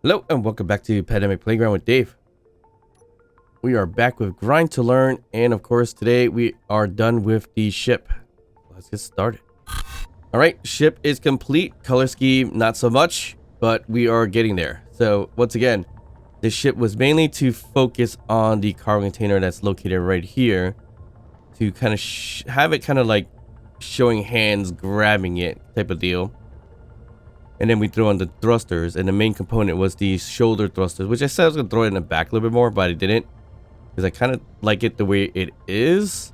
Hello and welcome back to Pandemic Playground with Dave. We are back with Grind to Learn, and of course today we are done with the ship. Let's get started. Alright, ship is complete. Color scheme not so much, but we are getting there. So once again, this ship was mainly to focus on the cargo container that's located right here, to kind of have it kind of like showing hands grabbing it type of deal. And then we threw on the thrusters, and the main component was these shoulder thrusters, which I said I was going to throw it in the back a little bit more, but I didn't. Because I kind of like it the way it is.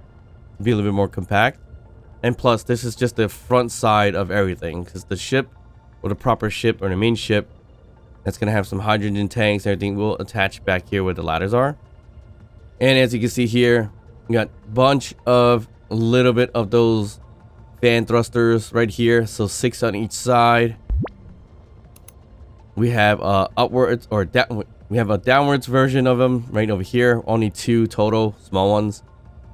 Be a little bit more compact. And plus, this is just the front side of everything. Because the ship, or the proper ship, or the main ship, that's going to have some hydrogen tanks and everything, will attach back here where the ladders are. And as you can see here, we got a bunch of a little bit of those fan thrusters right here. So 6 on each side. We have upwards or down. We have a downwards version of them right over here. Only 2 total small ones.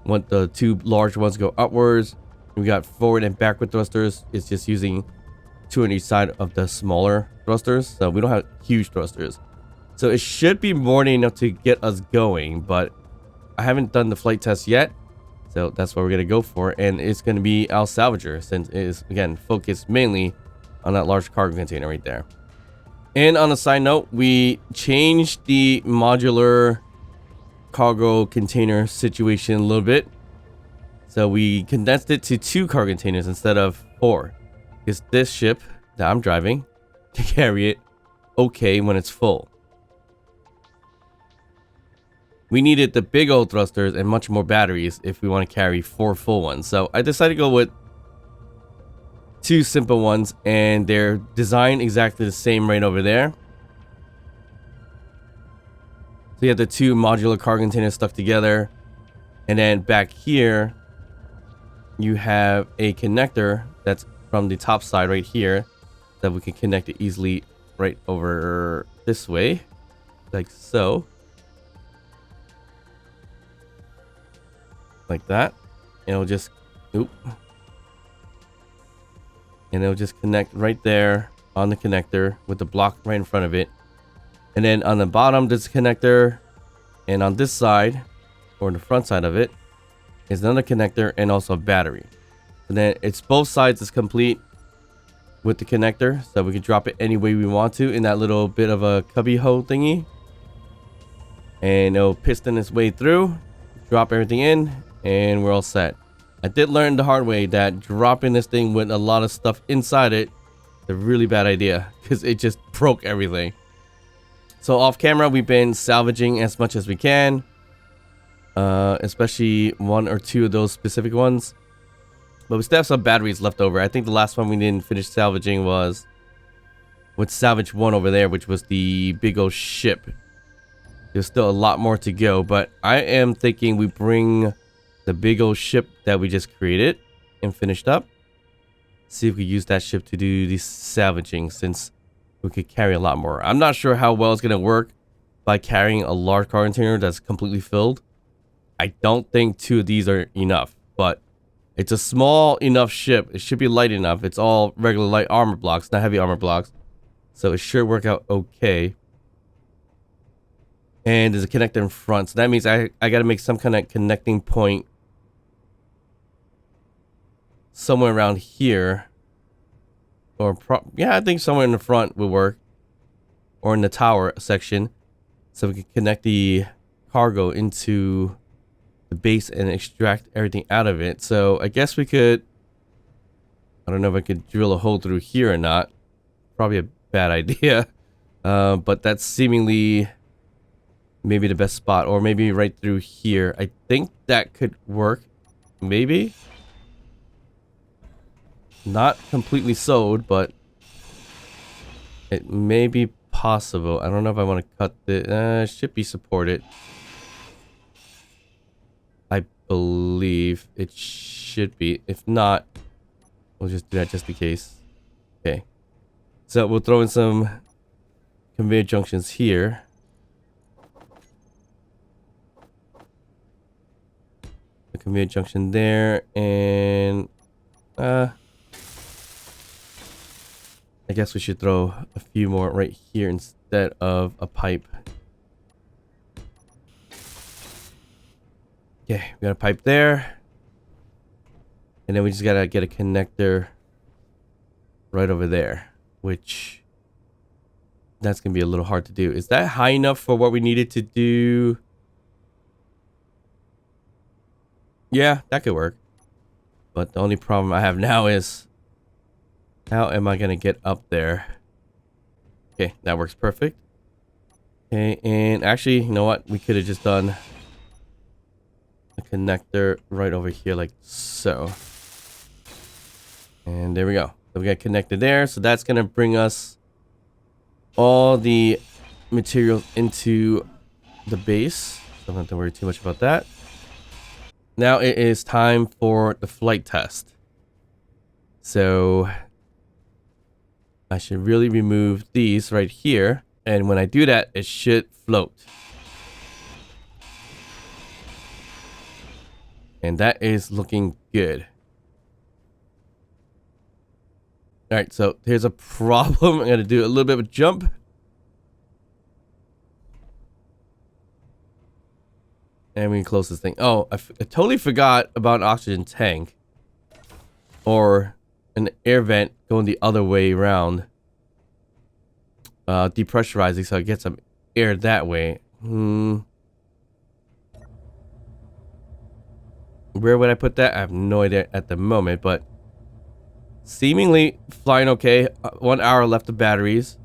Want the 2 large ones go upwards. We got forward and backward thrusters. It's just using 2 on each side of the smaller thrusters. So we don't have huge thrusters. So it should be more than enough to get us going. But I haven't done the flight test yet. So that's what we're gonna go for, and it's gonna be our salvager, since it is again focused mainly on that large cargo container right there. And on a side note, we changed the modular cargo container situation a little bit. So we condensed it to 2 cargo containers instead of 4. Because this ship that I'm driving can carry it okay when it's full. We needed the big old thrusters and much more batteries if we want to carry 4 full ones. So I decided to go with 2 simple ones, and they're designed exactly the same right over there. So you have the 2 modular cargo containers stuck together, and then back here you have a connector that's from the top side right here that we can connect it easily right over this way, like so, like that, and it'll just and it'll just connect right there on the connector with the block right in front of it. And then on the bottom, there's a connector, and on this side, or the front side of it, is another connector and also a battery. And then it's both sides is complete with the connector, so we can drop it any way we want to in that little bit of a cubby hole thingy. And it'll piston its way through, drop everything in, and we're all set. I did learn the hard way that dropping this thing with a lot of stuff inside it is a really bad idea, because it just broke everything. So off camera, we've been salvaging as much as we can, especially 1 or 2 of those specific ones. But we still have some batteries left over. I think the last one we didn't finish salvaging was with Salvage 1 over there, which was the big old ship. There's still a lot more to go, but I am thinking we bring the big old ship that we just created and finished up. See if we use that ship to do the salvaging, since we could carry a lot more. I'm not sure how well it's going to work by carrying a large cargo container that's completely filled. I don't think 2 of these are enough, but it's a small enough ship. It should be light enough. It's all regular light armor blocks, not heavy armor blocks. So it should work out okay. And there's a connector in front. So that means I got to make some kind of connecting point somewhere around here, or yeah, I think somewhere in the front will work, or in the tower section, so we can connect the cargo into the base and extract everything out of it. So I guess we could, I don't know if I could drill a hole through here or not. Probably a bad idea, but that's seemingly maybe the best spot, or maybe right through here. I think that could work, maybe. Not completely sewed, but it may be possible. I don't know if I want to cut the should be supported. I believe it should be. If not, we'll just do that just in case. Okay, so we'll throw in some conveyor junctions here. The conveyor junction there, and I I guess we should throw a few more right here instead of a pipe. Okay, we got a pipe there. And then we just gotta get a connector right over there, which that's gonna be a little hard to do. Is that high enough for what we needed to do? Yeah, that could work. But the only problem I have now is how am I gonna get up there? Okay, that works perfect. Okay, and actually, you know what? We could have just done a connector right over here like so. And there we go. So we got connected there. So that's gonna bring us all the materials into the base. Don't have to worry too much about that. Now it is time for the flight test. So I should really remove these right here. And when I do that, it should float. And that is looking good. All right, so here's a problem. I'm going to do a little bit of a jump. And we can close this thing. Oh, I totally forgot about an oxygen tank. Or an air vent going the other way around. Depressurizing so I get some air that way. Where would I put that? I have no idea at the moment, but seemingly flying okay. 1 hour left of batteries.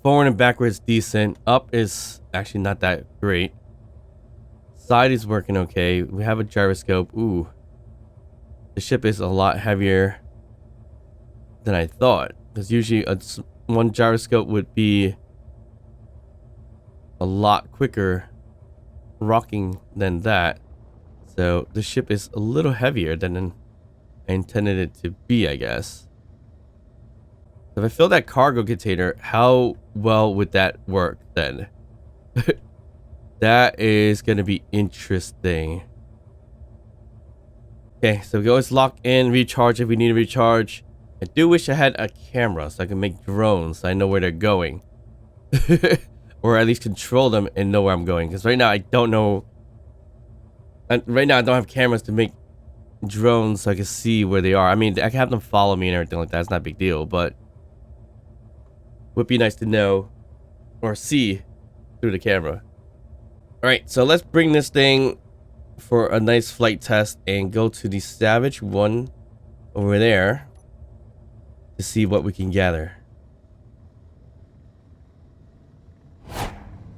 Forward and backwards decent. Up is actually not that great. Side is working okay. We have a gyroscope. Ooh. The ship is a lot heavier than I thought. Because usually one gyroscope would be a lot quicker rocking than that. So the ship is a little heavier than I intended it to be, I guess. If I fill that cargo container, how well would that work then? That is going to be interesting. Okay, so we can always lock in, recharge if we need to recharge. I do wish I had a camera so I can make drones so I know where they're going. Or at least control them and know where I'm going. Because right now I don't know. Right now I don't have cameras to make drones so I can see where they are. I mean, I can have them follow me and everything like that. It's not a big deal, but would be nice to know or see through the camera. All right, so let's bring this thing for a nice flight test and go to the Salvage one over there to see what we can gather. All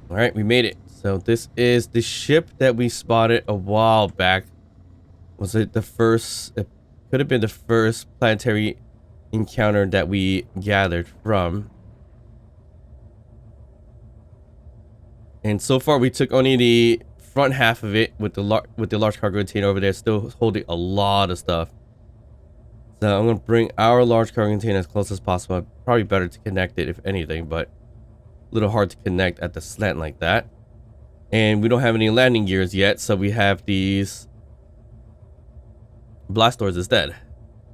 right, we made it. So this is the ship that we spotted a while back. Was it the first? It could have been the first planetary encounter that we gathered from. And so far, we took only the front half of it with the large cargo container over there, still holding a lot of stuff. So I'm gonna bring our large cargo container as close as possible. Probably better to connect it, if anything, but a little hard to connect at the slant like that. And we don't have any landing gears yet, so we have these blast doors instead,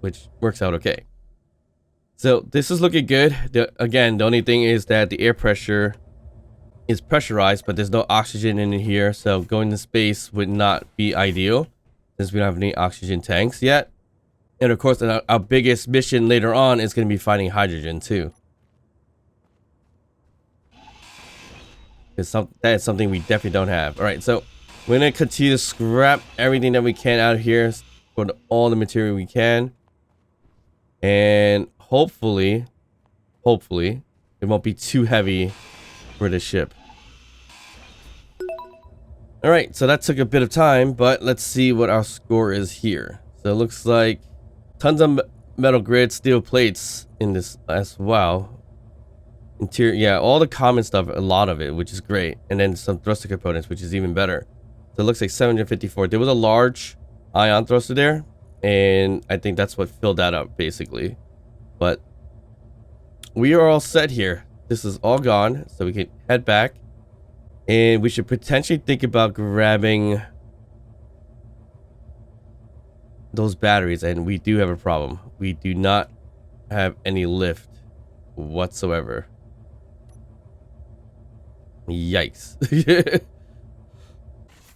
which works out okay. So this is looking good. Again, the only thing is that the air pressure is pressurized, but there's no oxygen in here, so going to space would not be ideal since we don't have any oxygen tanks yet. And of course, our biggest mission later on is going to be finding hydrogen too, because that is something we definitely don't have. All right, so we're going to continue to scrap everything that we can out of here, for all the material we can, and hopefully it won't be too heavy for the ship. All right, so that took a bit of time, but let's see what our score is here. So it looks like tons of metal grid, steel plates in this as well. Interior, yeah, all the common stuff, a lot of it, which is great. And then some thruster components, which is even better. So it looks like 754. There was a large ion thruster there, and I think that's what filled that up, basically. But we are all set here. This is all gone, so we can head back. And we should potentially think about grabbing those batteries, and we do have a problem. We do not have any lift whatsoever. Yikes.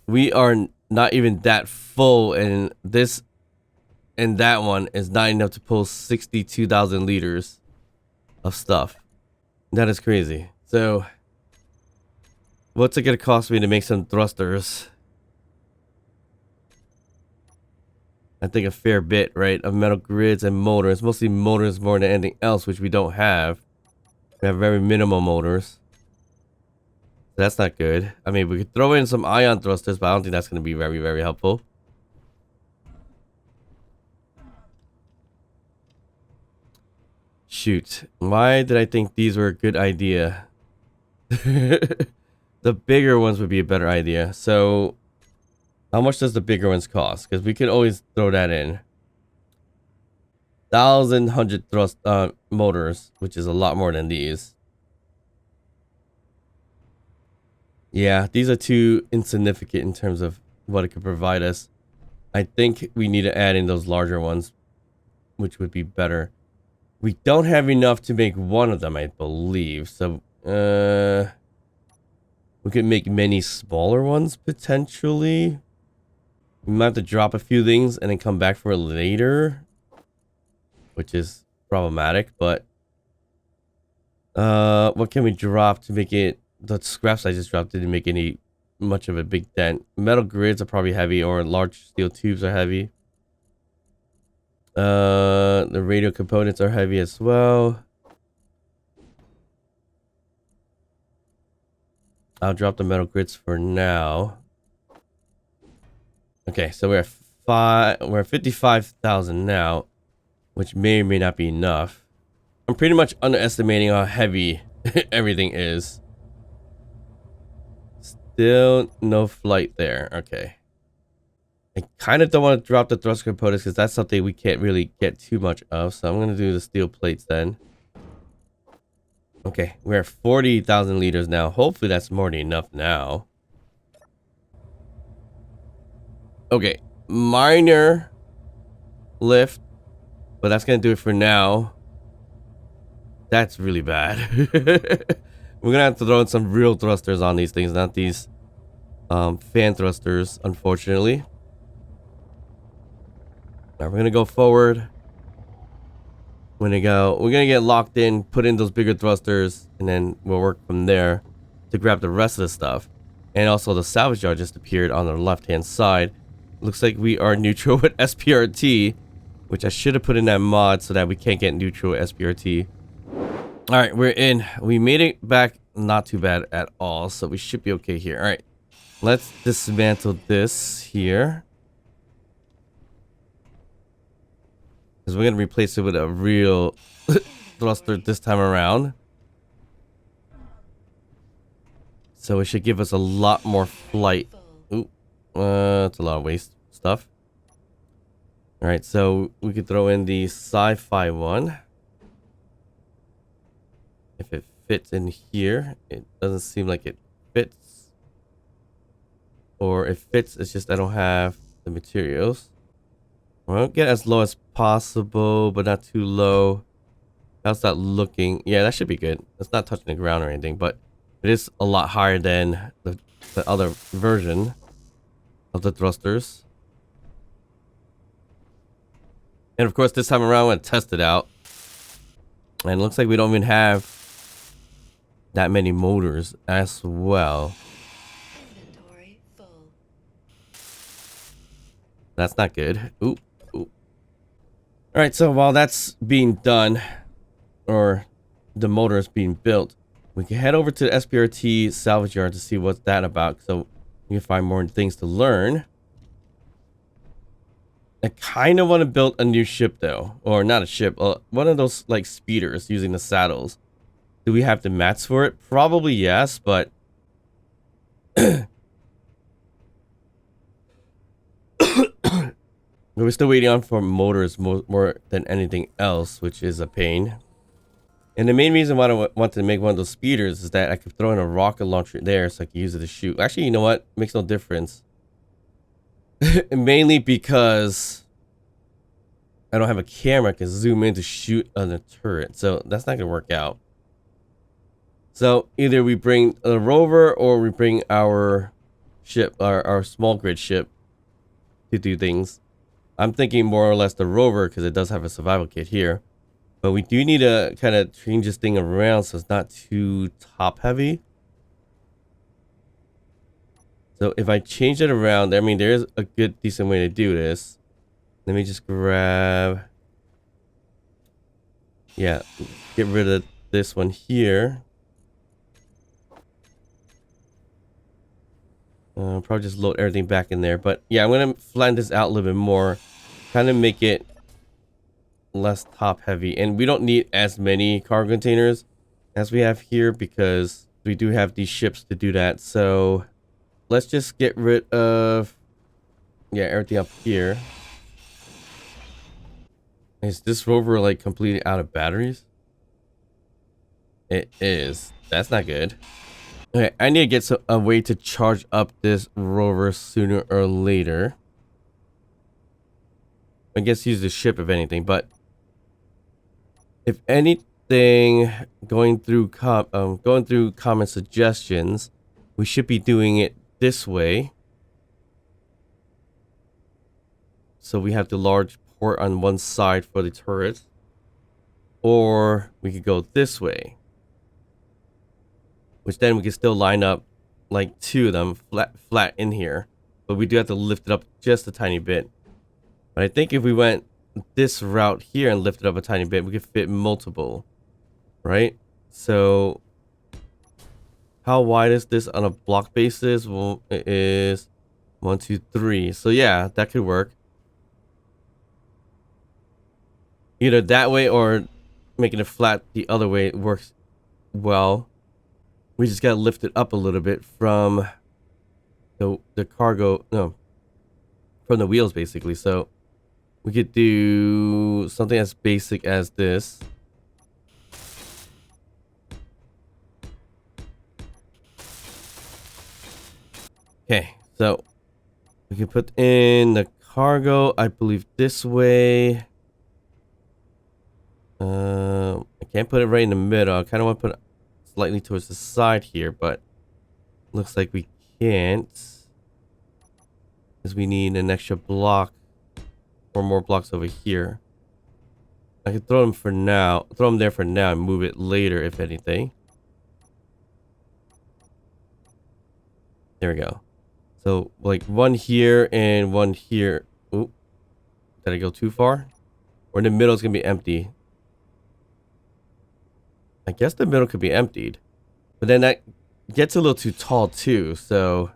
We are not even that full, and this and that one is not enough to pull 62,000 liters of stuff. That is crazy. So what's it gonna cost me to make some thrusters? I think a fair bit, right? Of metal grids and motors. Mostly motors more than anything else, which we don't have. We have very minimal motors. That's not good. I mean, we could throw in some ion thrusters, but I don't think that's going to be very, very helpful. Shoot. Why did I think these were a good idea? The bigger ones would be a better idea. So, how much does the bigger ones cost? Because we could always throw that in. 1,100 thrust motors, which is a lot more than these. Yeah, these are too insignificant in terms of what it could provide us. I think we need to add in those larger ones, which would be better. We don't have enough to make one of them, I believe. So, we could make many smaller ones, potentially. We might have to drop a few things and then come back for it later, which is problematic, but... what can we drop to make it... The scraps I just dropped didn't make any much of a big dent. Metal grids are probably heavy, or large steel tubes are heavy. The radio components are heavy as well. I'll drop the metal grids for now. Okay, so we're at 55,000 now, which may or may not be enough. I'm pretty much underestimating how heavy everything is. Still no flight there. Okay. I kind of don't want to drop the thrust components because that's something we can't really get too much of. So I'm going to do the steel plates then. Okay. We're at 40,000 liters now. Hopefully that's more than enough now. Okay. Minor lift. But that's going to do it for now. That's really bad. We're gonna have to throw in some real thrusters on these things, not these fan thrusters, unfortunately. Now we're gonna go forward. We're gonna get locked in, put in those bigger thrusters, and then we'll work from there to grab the rest of the stuff. And also the salvage yard just appeared on the left hand side. Looks like we are neutral with SPRT, which I should have put in that mod so that we can't get neutral with SPRT. All right, we're in. We made it back not too bad at all, so we should be okay here. All right, let's dismantle this here, because we're going to replace it with a real thruster this time around. So it should give us a lot more flight. Ooh, that's a lot of waste stuff. All right, so we could throw in the sci-fi one. If it fits in here, it doesn't seem like it fits. Or it fits, it's just I don't have the materials. Well, get as low as possible, but not too low. How's that looking? Yeah, that should be good. It's not touching the ground or anything, but it is a lot higher than the other version of the thrusters. And of course, this time around, I'm going to test it out. And it looks like we don't even have that many motors as well. Inventory full. That's not good. Ooh, ooh. All right, so while that's being done, or the motor is being built, we can head over to the SPRT salvage yard to see what's that about, so we can find more things to learn. I kind of want to build a new ship though, or not a ship, one of those like speeders using the saddles. Do we have the mats for it? Probably yes, but we're still waiting on for motors more than anything else, which is a pain. And the main reason why I want to make one of those speeders is that I could throw in a rocket launcher there so I can use it to shoot. Actually, you know what? Makes no difference. Mainly because I don't have a camera I can zoom in to shoot on the turret, so that's not gonna work out. So either we bring a rover or we bring our ship, our small grid ship, to do things. I'm thinking more or less the rover because it does have a survival kit here. But we do need to kind of change this thing around so it's not too top heavy. So if I change it around, I mean, there is a good, decent way to do this. Let me just grab... Yeah, get rid of this one here. Probably just load everything back in there. But yeah, I'm going to flatten this out a little bit more. Kind of make it less top heavy. And we don't need as many cargo containers as we have here because we do have these ships to do that. So let's just get rid of, yeah, everything up here. Is this rover like completely out of batteries? It is. That's not good. Okay, I need to get a way to charge up this rover sooner or later. I guess use the ship if anything, but if anything, going through common suggestions, we should be doing it this way. So we have the large port on one side for the turrets, or we could go this way, which then we can still line up like two of them flat in here, but we do have to lift it up just a tiny bit. But I think if we went this route here and lifted up a tiny bit, we could fit multiple, right? So how wide is this on a block basis? Well, it is 1, 2, 3. So yeah, that could work. Either that way or making it flat the other way works well. We just gotta lift it up a little bit from the cargo, no, from the wheels basically. So we could do something as basic as this. Okay, so we can put in the cargo, I believe this way. I can't put it right in the middle. I kind of want to put it slightly towards the side here, but looks like we can't, because we need an extra block or more blocks over here. I could throw them for now, throw them there for now and move it later if anything. There we go. So like one here and one here. Oop. Did I go too far? Or in the middle is gonna be empty. I guess the middle could be emptied, but then that gets a little too tall too, so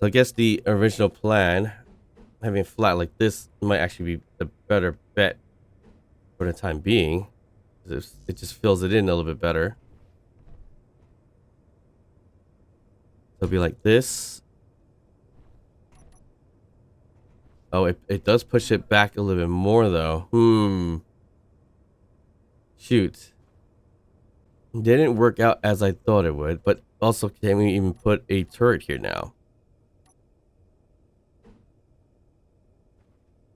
I guess the original plan, having it flat like this, might actually be the better bet for the time being. It just fills it in a little bit better. So it'll be like this. Oh, it does push it back a little bit more though. Shoot. Didn't work out as I thought it would, but also can we even put a turret here now?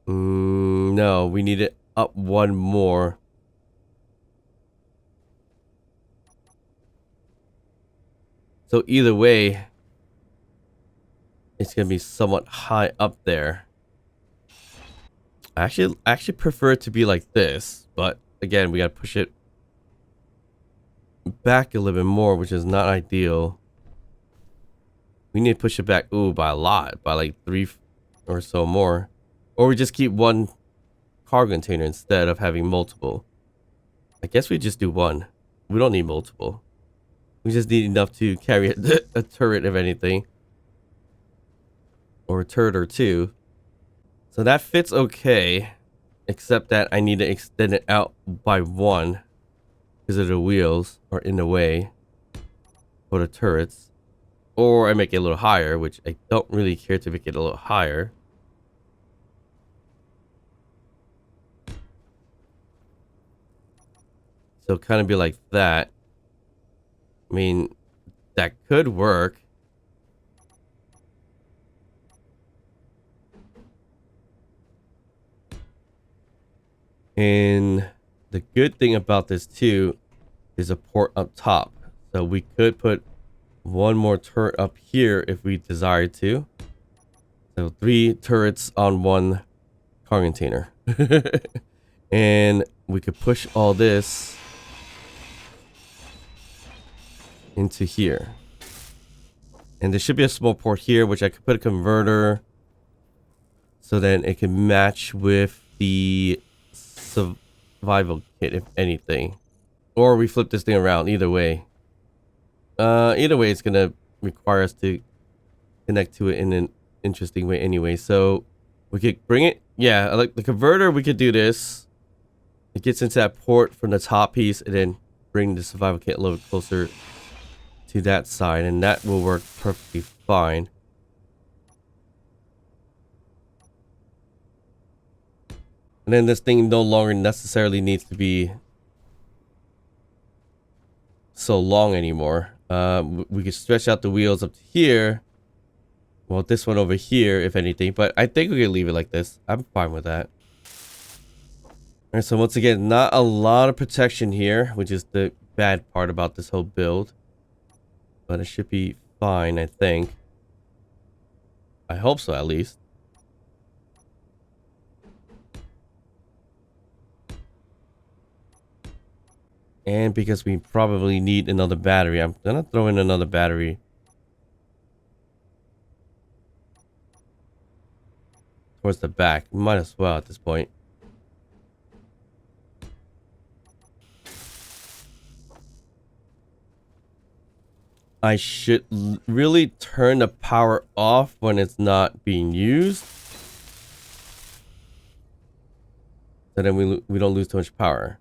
No, we need it up one more. So either way, it's gonna be somewhat high up there. I actually prefer it to be like this, but again, we gotta push it back a little bit more, which is not ideal. We need to push it back, by a lot, by like 3 or so more. Or we just keep one cargo container instead of having multiple. I guess we just do one. We don't need multiple. We just need enough to carry a turret if anything. Or a turret or two. So that fits okay. Except that I need to extend it out by 1. Because of the wheels are in the way for the turrets. Or I make it a little higher, which I don't really care to make it a little higher. So kind of be like that. I mean, that could work. And the good thing about this too is a port up top. So we could put one more turret up here if we desire to. So 3 turrets on one cargo container. And we could push all this into here. And there should be a small port here, which I could put a converter so then it can match with the survival kit, if anything. Or we flip this thing around, either way. Either way, it's gonna require us to connect to it in an interesting way anyway. So we could bring it. Yeah, like the converter, we could do this. It gets into that port from the top piece and then bring the survival kit a little bit closer to that side, and that will work perfectly fine. And then this thing no longer necessarily needs to be so long anymore. We could stretch out the wheels up to here. Well, this one over here, if anything, but I think we can leave it like this. I'm fine with that. All right, so once again, not a lot of protection here, which is the bad part about this whole build. But it should be fine, I think. I hope so, at least. And because we probably need another battery, I'm gonna throw in another battery. Towards the back. Might as well at this point. I should really turn the power off when it's not being used. So then we don't lose too much power.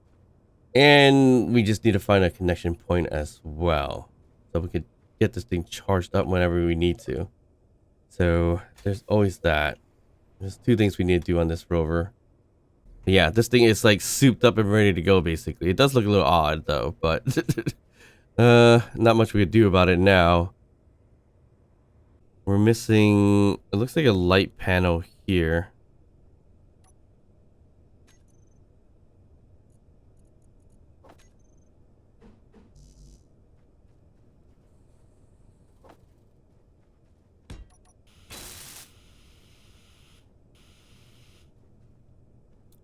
And we just need to find a connection point as well. So we could get this thing charged up whenever we need to. So there's always that. There's 2 things we need to do on this rover. But yeah, this thing is like souped up and ready to go basically. It does look a little odd though, but not much we could do about it now. We're missing, it looks like a light panel here.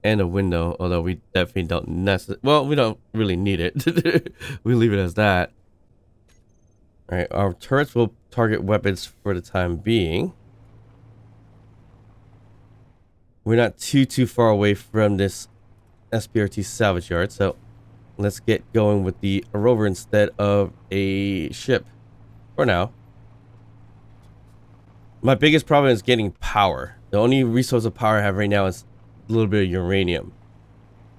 And a window, although we definitely don't necessarily, well, we don't really need it. We leave it as that. All right, our turrets will target weapons for the time being. We're not too far away from this SPRT salvage yard, so let's get going with the rover instead of a ship for now. My biggest problem is getting power. The only resource of power I have right now is a little bit of uranium.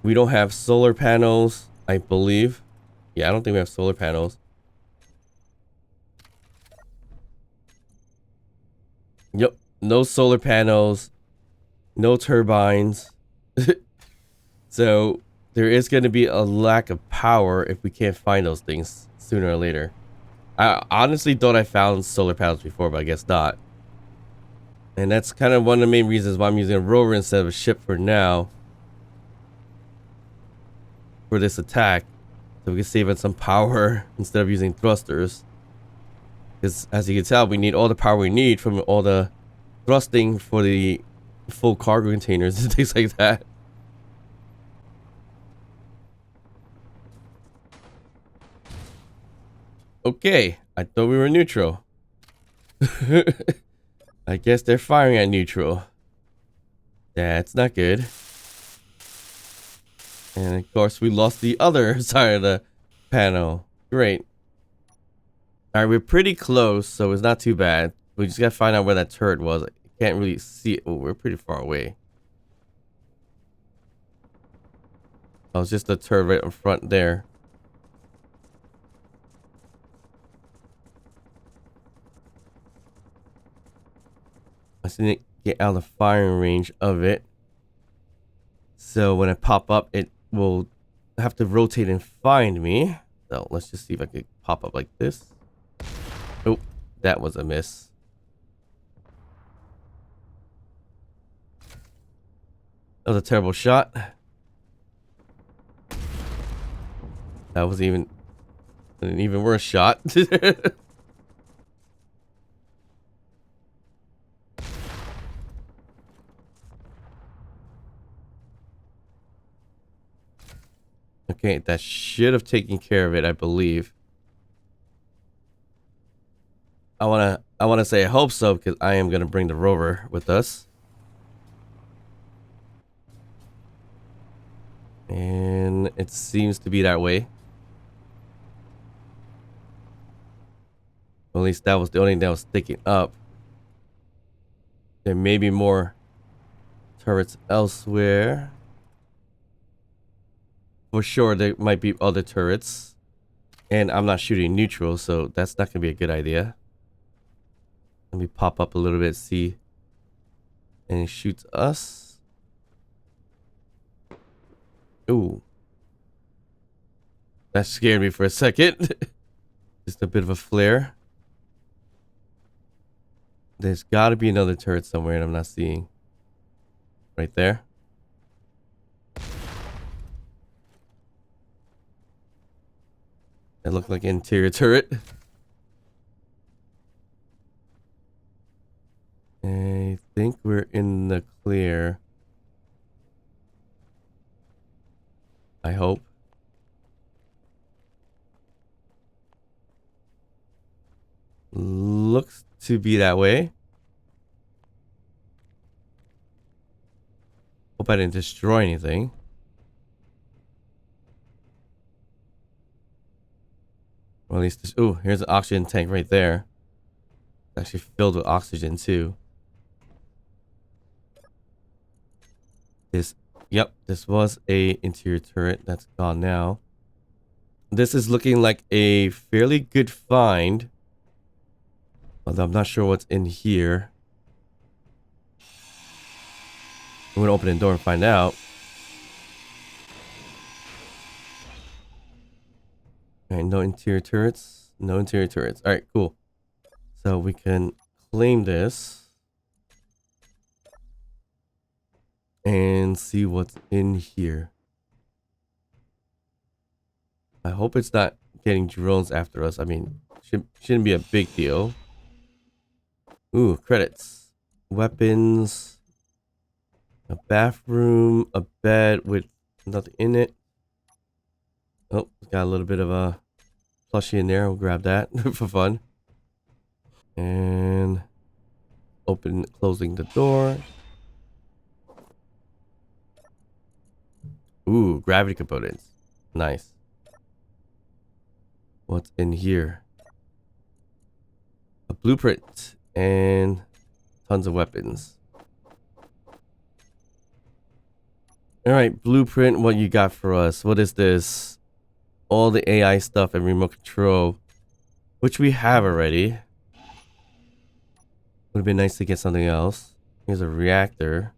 We don't have solar panels, I believe. Yeah, I don't think we have solar panels. Yep, no solar panels, no turbines. So there is going to be a lack of power if we can't find those things sooner or later. I honestly thought I found solar panels before, but I guess not. And that's kind of one of the main reasons why I'm using a rover instead of a ship for now. For this attack. So we can save on some power instead of using thrusters. Because as you can tell, we need all the power we need from all the thrusting for the full cargo containers and things like that. Okay, I thought we were neutral. I guess they're firing at neutral. That's not good. And of course we lost the other side of the panel. Great. Alright, we're pretty close, so it's not too bad. We just gotta find out where that turret was. I can't really see it. Oh, we're pretty far away. Oh, it's just the turret right in front there. I just need to get out of the firing range of it. So when I pop up, it will have to rotate and find me. So let's just see if I could pop up like this. Oh, that was a miss. That was a terrible shot. That was even an even worse shot. Okay, that should have taken care of it, I believe. I wanna say I hope so, because I am gonna bring the rover with us. And it seems to be that way. Well, at least that was the only thing that was sticking up. There may be more turrets elsewhere. For sure, there might be other turrets. And I'm not shooting neutral, so that's not gonna be a good idea. Let me pop up a little bit, see. And it shoots us. Ooh. That scared me for a second. Just a bit of a flare. There's got to be another turret somewhere and I'm not seeing. Right there. That looked like an interior turret. I think we're in the clear. I hope. Looks to be that way. Hope I didn't destroy anything. Or at least this. Ooh, here's an oxygen tank right there. It's actually filled with oxygen too. Yep, this was a interior turret. That's gone now. This is looking like a fairly good find. Although I'm not sure what's in here. I'm gonna open the door and find out. Alright, no interior turrets. No interior turrets. Alright, cool. So we can claim this. And see what's in here. I hope it's not getting drones after us. I mean, shouldn't be a big deal. Ooh, credits. Weapons. A bathroom. A bed with nothing in it. Oh, got a little bit of a plushie in there. We'll grab that for fun. And closing the door. Ooh, gravity components. Nice. What's in here? A blueprint and tons of weapons. Alright, blueprint, what you got for us? What is this? All the AI stuff and remote control, which we have already. Would have been nice to get something else. Here's a reactor.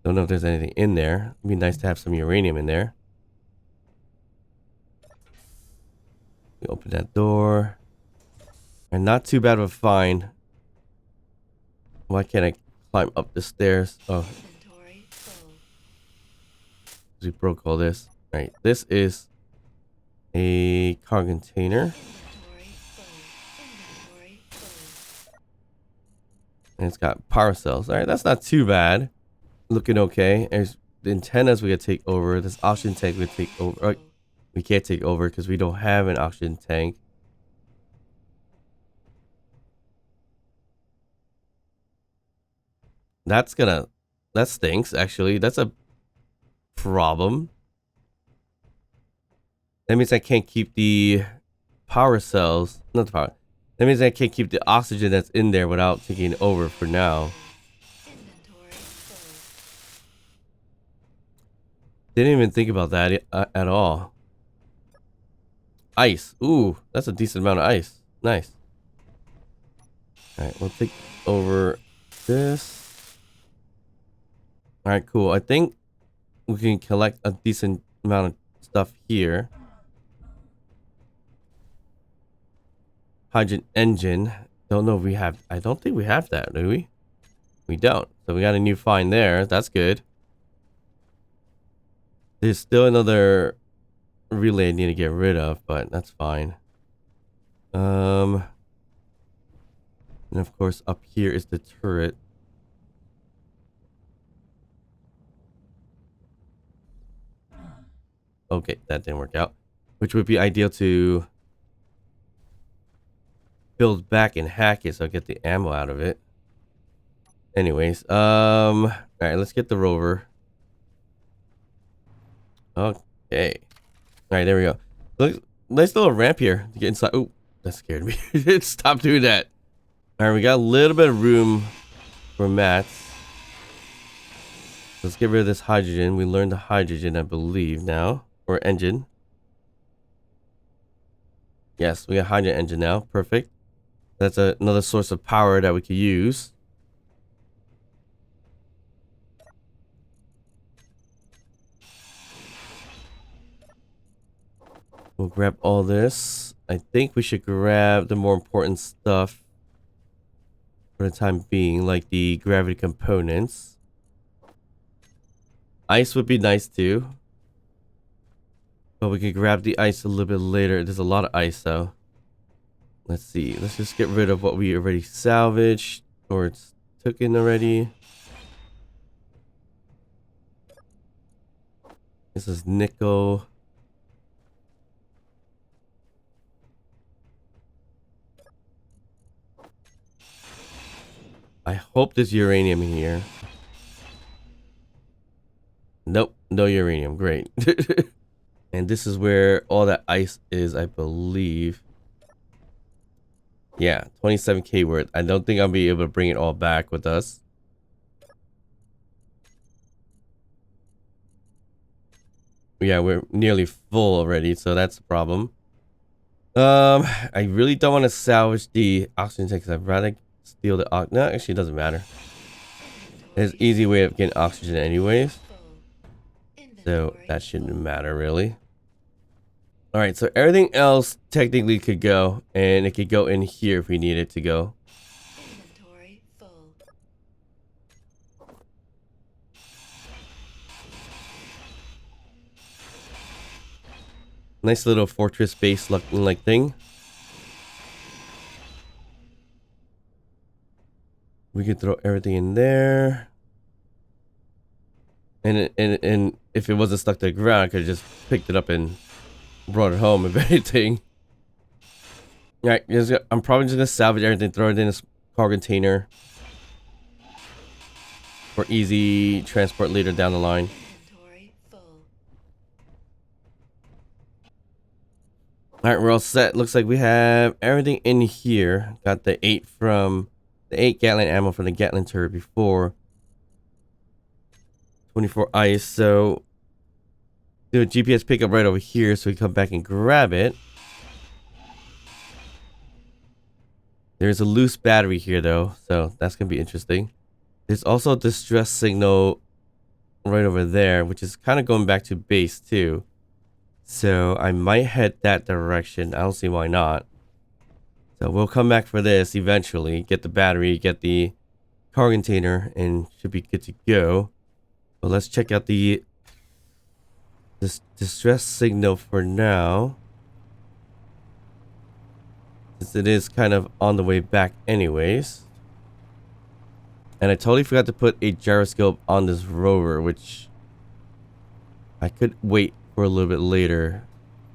Don't know if there's anything in there. It'd be nice to have some uranium in there. We open that door. And not too bad of a find. Why can't I climb up the stairs? Oh, Inventory full. we broke all this. Alright, this is a car container. Inventory full. Inventory full. And it's got power cells. Alright, that's not too bad. Looking okay. There's the antennas we could take over. This oxygen tank we could take over. Oh, we can't take over because we don't have an oxygen tank. That stinks, actually. That's a problem. That means I can't keep the power cells. Not the power. That means I can't keep the oxygen that's in there without taking over for now. Inventory full. Didn't even think about that at all. Ice. Ooh, that's a decent amount of ice. Nice. Alright, we'll take over this. Alright, cool. I think we can collect a decent amount of stuff here. Hydrogen engine. Don't know if we have. I don't think we have that, do we? We don't. So we got a new find there. That's good. There's still another relay I need to get rid of, but that's fine. And of course up here is the turret. Okay, that didn't work out. Which would be ideal to build back and hack it so I get the ammo out of it. Anyways, alright, let's get the rover. Okay. Alright, there we go. Look, nice little ramp here to get inside. Oh, that scared me. Stop doing that. Alright, we got a little bit of room for mats. Let's get rid of this hydrogen. We learned the hydrogen, I believe, now. Or engine. Yes, we got hydrogen engine now. Perfect. That's another source of power that we could use. We'll grab all this. I think we should grab the more important stuff for the time being, like the gravity components. Ice would be nice too. But we can grab the ice a little bit later. There's a lot of ice though. Let's see. Let's just get rid of what we already salvaged or it's took in already. This is nickel. I hope there's uranium in here. Nope, no uranium. Great. And this is where all that ice is, I believe. Yeah, 27k worth. I don't think I'll be able to bring it all back with us. Yeah, we're nearly full already, so that's a problem. I really don't want to salvage the oxygen tank because I'd rather steal the oxygen. No, actually, it doesn't matter. There's an easy way of getting oxygen anyways. So that shouldn't matter really. Alright, so everything else technically could go. And it could go in here if we need it to go. Inventory full. Nice little fortress base looking like thing. We could throw everything in there. And if it wasn't stuck to the ground, I could have just picked it up and brought it home if anything. Alright, I'm probably just gonna salvage everything, throw it in a car container for easy transport later down the line. Inventory full. Alright, we're all set. Looks like we have everything in here. Got the 8 Gatling ammo from the Gatling turret before. 24 ice, so do a GPS pickup right over here so we come back and grab it. There's a loose battery here though, so that's gonna be interesting. There's also a distress signal right over there, which is kind of going back to base too. So I might head that direction. I don't see why not. So we'll come back for this eventually. Get the battery, get the car container, and should be good to go. But let's check out this distress signal for now. Since it is kind of on the way back anyways. And I totally forgot to put a gyroscope on this rover, which I could wait for a little bit later.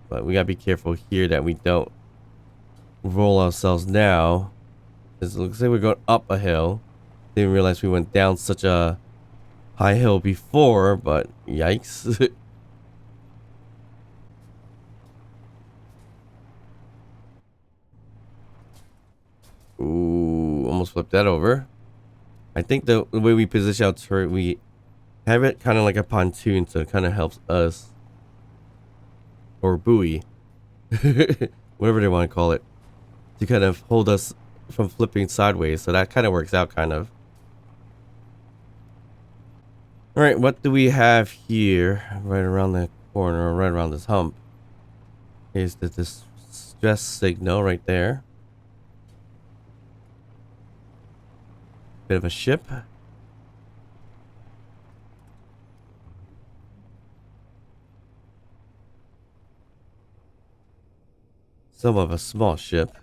But we gotta be careful here that we don't roll ourselves now. It looks like we're going up a hill. Didn't realize we went down such a high hill before, but yikes. Ooh, almost flipped that over. I think the way we position our turret, we have it kind of like a pontoon, so it kind of helps us. Or buoy. Whatever they want to call it. To kind of hold us from flipping sideways, so that kind of works out kind of. Alright, what do we have here? Right around the corner, right around this hump. Is the distress signal right there. Bit of a ship. Some of a small ship.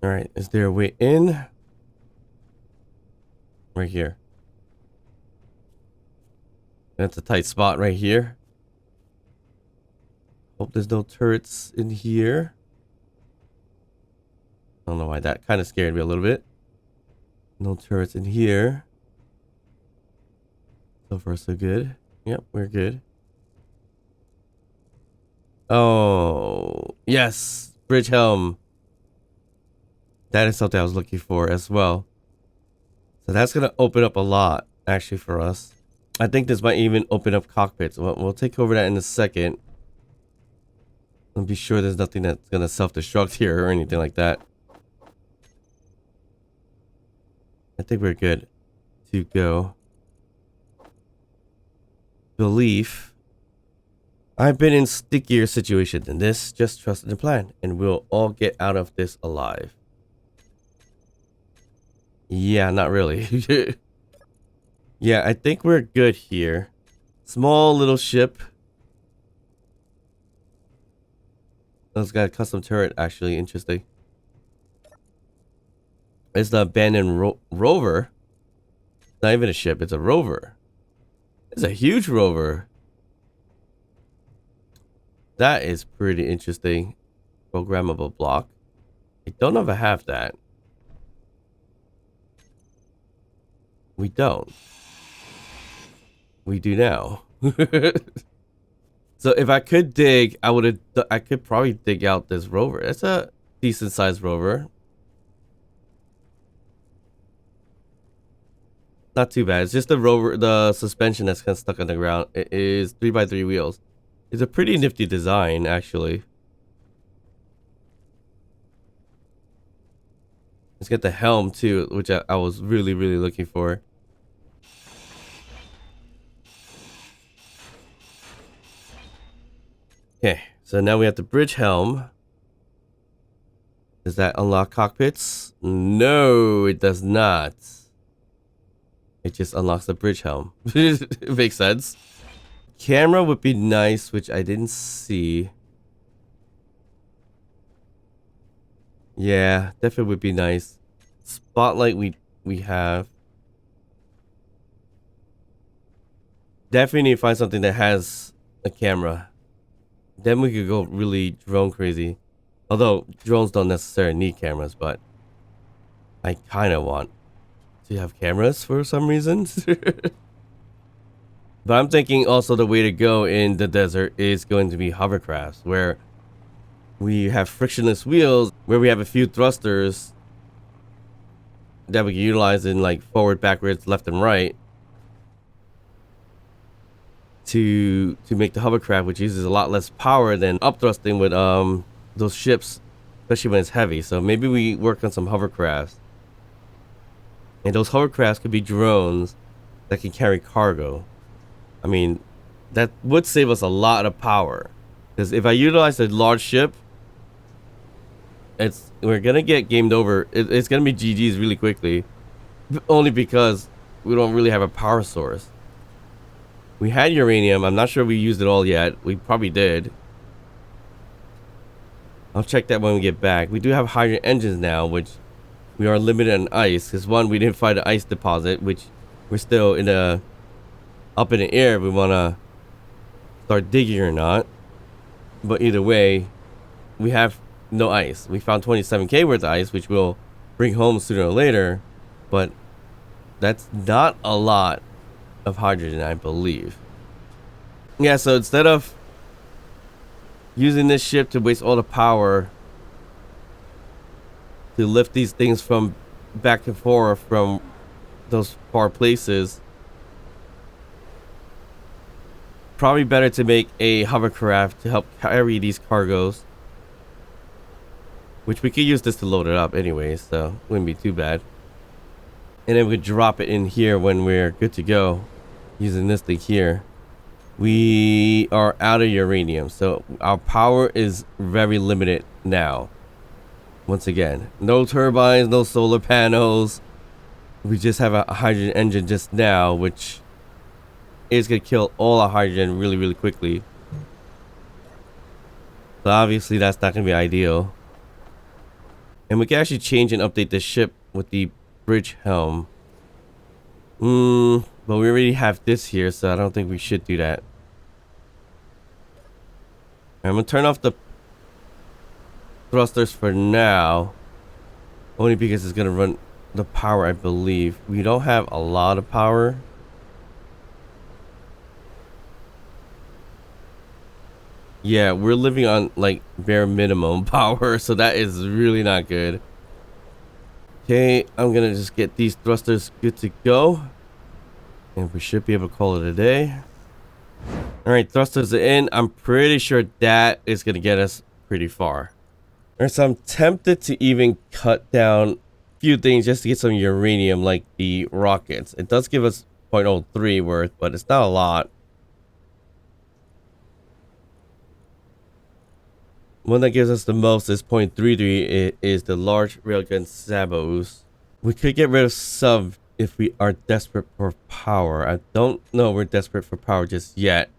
Alright, is there a way in? Right here. That's a tight spot right here. Hope there's no turrets in here. I don't know why that kind of scared me a little bit. No turrets in here. So far, so good. Yep, we're good. Oh, yes. Bridge helm. That is something I was looking for as well. So that's going to open up a lot, actually, for us. I think this might even open up cockpits. We'll take over that in a second. I'll be sure there's nothing that's going to self-destruct here or anything like that. I think we're good to go. Belief. I've been in stickier situations than this. Just trust in the plan, and we'll all get out of this alive. Yeah, not really. Yeah, I think we're good here. Small little ship. Oh, it's got a custom turret, actually. Interesting. It's the abandoned rover. It's not even a ship, it's a rover. It's a huge rover. That is pretty interesting. Programmable block. I don't know if I have that. We don't. We do now. So if I could dig, I could probably dig out this rover. It's a decent sized rover. Not too bad. It's just the rover, the suspension that's kind of stuck on the ground. It is 3x3 wheels. It's a pretty nifty design, actually. Let's get the helm too, which I was really looking for. Okay, so now we have the bridge helm. Does that unlock cockpits? No, it does not. It just unlocks the bridge helm. It makes sense. Camera would be nice, which I didn't see. Yeah, definitely would be nice. Spotlight we have. Definitely need to find something that has a camera. Then we could go really drone crazy. Although drones don't necessarily need cameras, but I kind of want to have cameras for some reason. But I'm thinking also the way to go in the desert is going to be hovercrafts, where we have frictionless wheels, where we have a few thrusters that we can utilize in like forward, backwards, left, and right to make the hovercraft, which uses a lot less power than upthrusting with those ships, especially when it's heavy. So maybe we work on some hovercrafts, and those hovercrafts could be drones that can carry cargo. I mean, that would save us a lot of power, because if I utilize a large ship, we're gonna get gamed over. It's gonna be GG's really quickly, only because we don't really have a power source. We had uranium. I'm not sure we used it all yet. We probably did. I'll check that when we get back. We do have hydrogen engines now, which we are limited on ice. Because one, we didn't find an ice deposit, which we're still up in the air if we want to start digging or not. But either way, we have no ice. We found 27k worth of ice, which we'll bring home sooner or later. But that's not a lot of hydrogen, I believe. Yeah, so instead of using this ship to waste all the power to lift these things from back and forth from those far places, probably better to make a hovercraft to help carry these cargoes, which we could use this to load it up anyway, so wouldn't be too bad. And then we could drop it in here when we're good to go using this thing here. We are out of uranium, so our power is very limited now. Once again, no turbines, no solar panels. We just have a hydrogen engine just now, which is gonna kill all our hydrogen really quickly. So So obviously that's not going to be ideal. And we can actually change and update the ship with the bridge helm. But we already have this here, so I don't think we should do that. I'm going to turn off the thrusters for now. Only because it's going to run the power, I believe. We don't have a lot of power. Yeah, we're living on like bare minimum power, so that is really not good. Okay, I'm gonna just get these thrusters good to go. And we should be able to call it a day. Alright, thrusters are in. I'm pretty sure that is gonna get us pretty far. Alright, so I'm tempted to even cut down a few things just to get some uranium, like the rockets. It does give us 0.03 worth, but it's not a lot. One that gives us the most is 0.33. It is the large railgun sabos. We could get rid of sub if we are desperate for power. I don't know we're desperate for power just yet.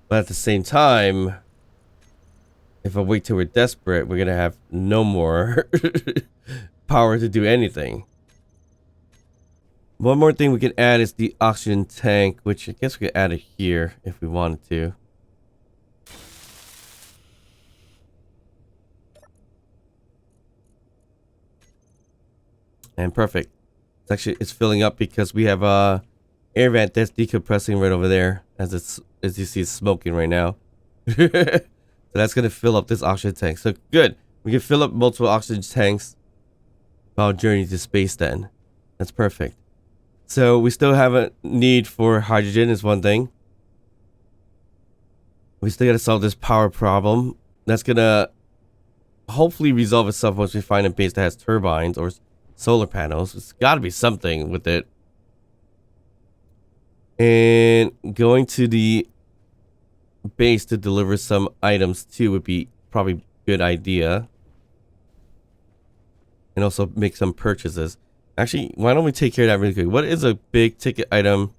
But at the same time, if I wait till we're desperate, we're going to have no more power to do anything. One more thing we can add is the oxygen tank, which I guess we could add it here if we wanted to. And perfect. It's filling up because we have air vent that's decompressing right over there as you see it's smoking right now. So that's gonna fill up this oxygen tank. So good. We can fill up multiple oxygen tanks while journeying to space then. That's perfect. So we still have a need for hydrogen is one thing. We still gotta solve this power problem. That's gonna hopefully resolve itself once we find a base that has turbines or solar panels. It's got to be something with it. And going to the base to deliver some items too would be probably a good idea. And also make some purchases. Actually, why don't we take care of that really quick? What is a big ticket item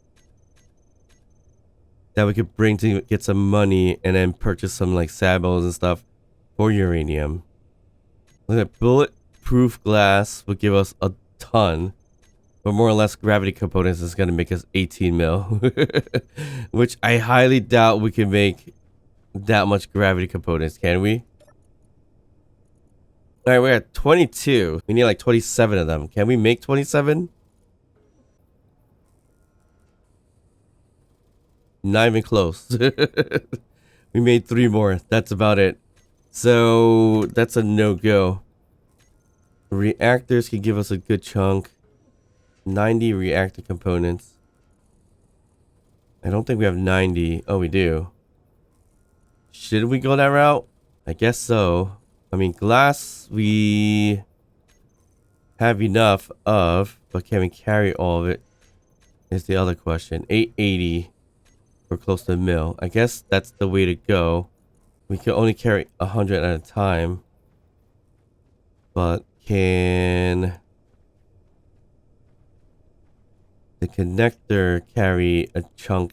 that we could bring to get some money and then purchase some like sabos and stuff for uranium? Look at bulletproof glass would give us a ton, but more or less gravity components is going to make us 18 mil, which I highly doubt we can make that much gravity components. Can we? All right, we're at 22. We need like 27 of them. Can we make 27? Not even close. We made 3 more. That's about it. So that's a no-go. Reactors can give us a good chunk. 90 reactor components. I don't think we have 90. Oh, we do. Should we go that route? I guess so. I mean, glass we have enough of, but can we carry all of it? Is the other question. 880. We're close to a mil. I guess that's the way to go. We can only carry 100 at a time. But can the connector carry a chunk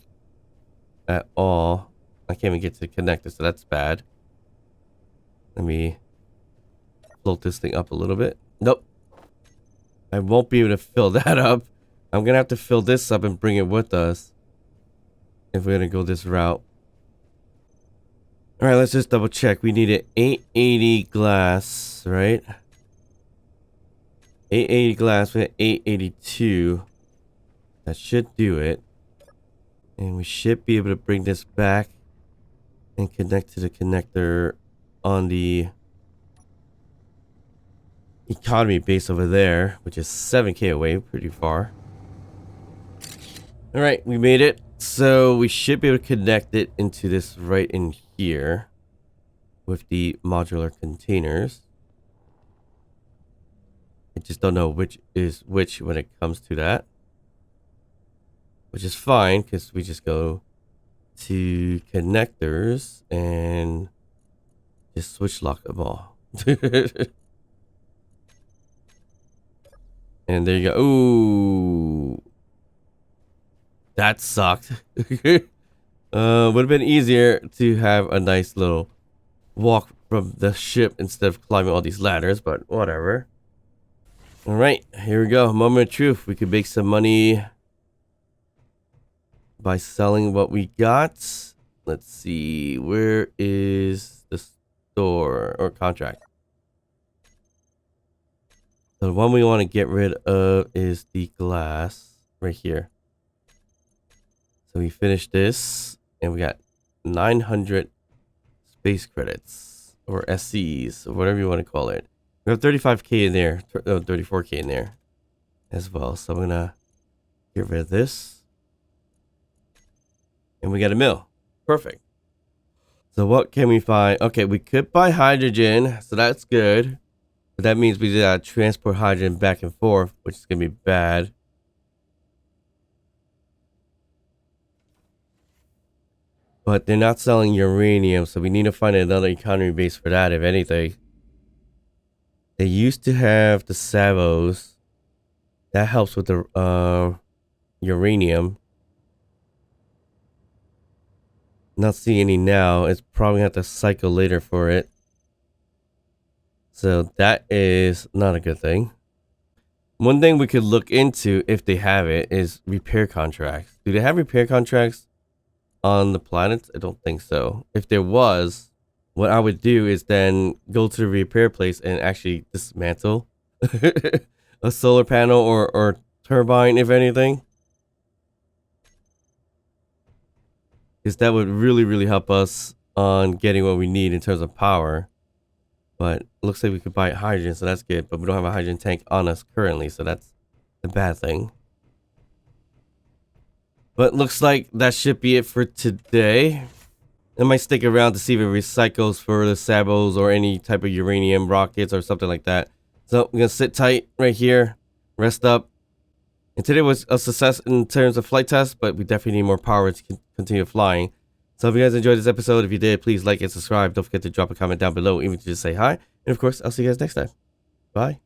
at all? I can't even get to the connector, so that's bad. Let me float this thing up a little bit. Nope. I won't be able to fill that up. I'm gonna have to fill this up and bring it with us if we're gonna go this route. All right, let's just double check. We need an 880 glass, right? 880 glass. We have 882. That should do it. And we should be able to bring this back and connect to the connector on the economy base over there, which is 7k away, pretty far. All right, we made it. So we should be able to connect it into this right in here with the modular containers. I just don't know which is which when it comes to that, which is fine because we just go to connectors and just switch lock them all. And there you go. Ooh, that sucked. Would have been easier to have a nice little walk from the ship instead of climbing all these ladders, but whatever. All right, here we go. Moment of truth. We could make some money by selling what we got. Let's see. Where is the store or contract? The one we want to get rid of is the glass right here. So we finished this and we got 900 space credits or SCs or whatever you want to call it. We have 35k in there, 34k in there as well. So I'm going to get rid of this. And we got a mill. Perfect. So what can we find? Okay, we could buy hydrogen. So that's good. But that means we gotta transport hydrogen back and forth, which is going to be bad. But they're not selling uranium, so we need to find another economy base for that, if anything. They used to have the Savos. That helps with the uranium. Not seeing any now. It's probably have to cycle later for it. So that is not a good thing. One thing we could look into, if they have it, is repair contracts. Do they have repair contracts on the planets? I don't think so. If there was, what I would do is then go to the repair place and actually dismantle a solar panel or turbine, if anything. Because that would really help us on getting what we need in terms of power. But it looks like we could buy hydrogen, so that's good. But we don't have a hydrogen tank on us currently, so that's the bad thing. But looks like that should be it for today. I might stick around to see if it recycles for the Sabos or any type of uranium rockets or something like that. So I'm going to sit tight right here, rest up. And today was a success in terms of flight tests, but we definitely need more power to continue flying. So if you guys enjoyed this episode, if you did, please like and subscribe. Don't forget to drop a comment down below, even to just say hi. And of course, I'll see you guys next time. Bye.